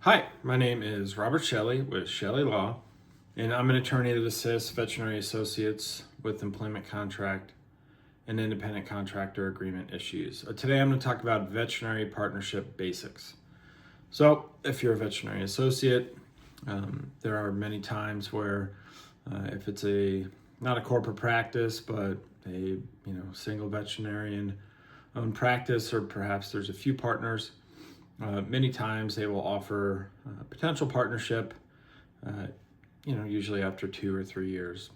Hi, my name is Robert Chelle with Chelle Law, and I'm an attorney that assists veterinary associates with employment contract and independent contractor agreement issues. Today I'm going to talk about veterinary partnership basics. So, if you're a veterinary associate, there are many times where if it's not a corporate practice, but a single veterinarian owned practice, or perhaps there's a few partners. Many times they will offer potential partnership, usually after 2 or 3 years.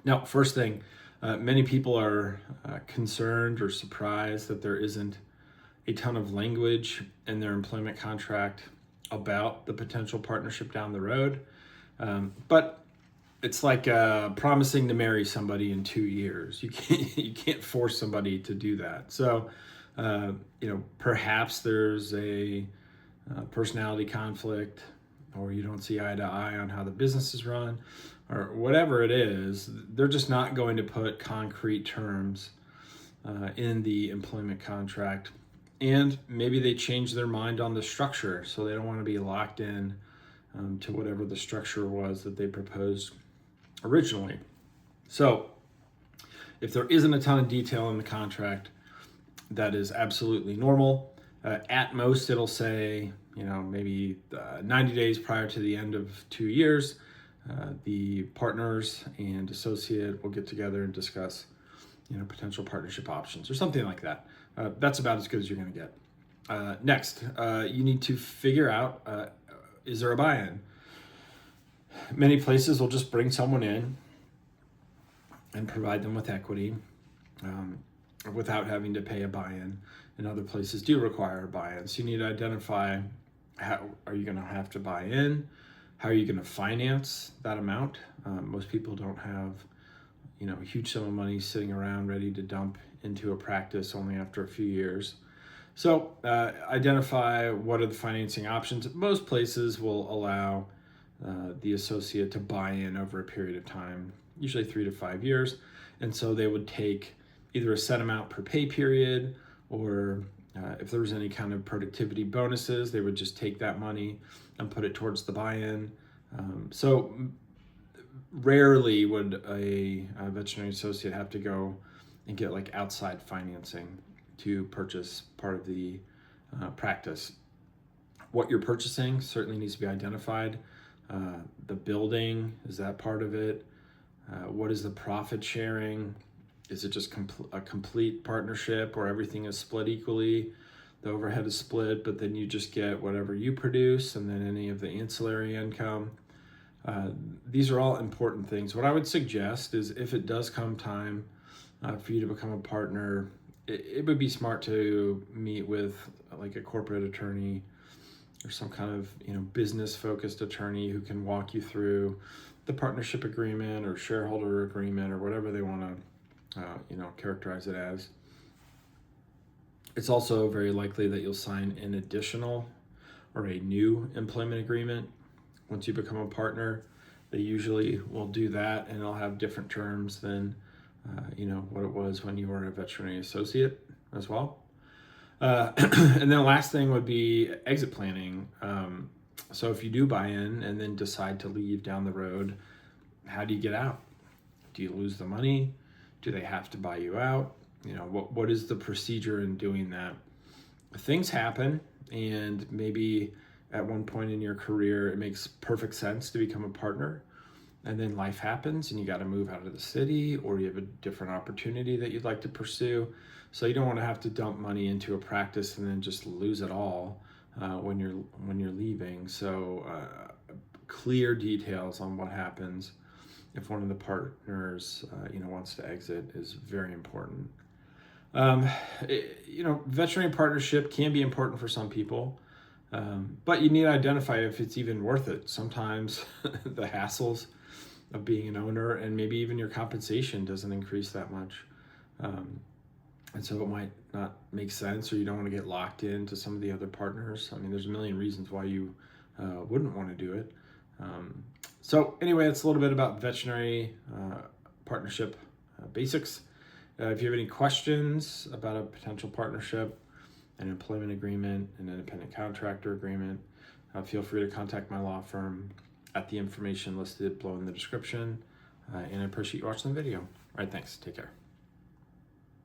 Now, first thing, many people are concerned or surprised that there isn't a ton of language in their employment contract about the potential partnership down the road. But it's like promising to marry somebody in 2 years. You can't force somebody to do that. So, perhaps there's a personality conflict, or you don't see eye to eye on how the business is run, or whatever it is. They're just not going to put concrete terms in the employment contract. And maybe they change their mind on the structure, so they don't want to be locked in to whatever the structure was that they proposed originally. So if there isn't a ton of detail in the contract, that is absolutely normal. At most, it'll say, maybe 90 days prior to the end of 2 years, the partners and associate will get together and discuss, potential partnership options or something like that. That's about as good as you're going to get. Next, you need to figure out, is there a buy-in? Many places will just bring someone in and provide them with equity without having to pay a buy-in. And other places do require a buy-in. So you need to identify, how are you going to have to buy in? How are you going to finance that amount? Most people don't have, a huge sum of money sitting around ready to dump into a practice only after a few years. So identify what are the financing options. Most places will allow the associate to buy in over a period of time, usually 3 to 5 years. And so they would take either a set amount per pay period, or if there was any kind of productivity bonuses, they would just take that money and put it towards the buy-in. So rarely would a veterinary associate have to go and get like outside financing to purchase part of the practice. What you're purchasing certainly needs to be identified. The building, is that part of it? What is the profit sharing? Is it just a complete partnership where everything is split equally? The overhead is split, but then you just get whatever you produce and then any of the ancillary income. These are all important things. What I would suggest is, if it does come time for you to become a partner, it would be smart to meet with like a corporate attorney or some kind of business-focused attorney who can walk you through the partnership agreement or shareholder agreement or whatever they want to characterize it as. It's also very likely that you'll sign an additional or a new employment agreement once you become a partner. They usually will do that, and it'll have different terms than what it was when you were a veterinary associate as well. And then the last thing would be exit planning. So if you do buy in and then decide to leave down the road, how do you get out? Do you lose the money? Do they have to buy you out? What is the procedure in doing that? Things happen, and maybe at one point in your career, it makes perfect sense to become a partner. And then life happens and you got to move out of the city, or you have a different opportunity that you'd like to pursue. So you don't want to have to dump money into a practice and then just lose it all when you're leaving. So clear details on what happens if one of the partners wants to exit is very important. Veterinary partnership can be important for some people, but you need to identify if it's even worth it. Sometimes the hassles of being an owner and maybe even your compensation doesn't increase that much. And so it might not make sense, or you don't want to get locked into some of the other partners. I mean, there's a million reasons why you wouldn't want to do it. So anyway, it's a little bit about veterinary partnership basics. If you have any questions about a potential partnership, an employment agreement, an independent contractor agreement, feel free to contact my law firm at the information listed below in the description. And I appreciate you watching the video. All right, thanks. Take care.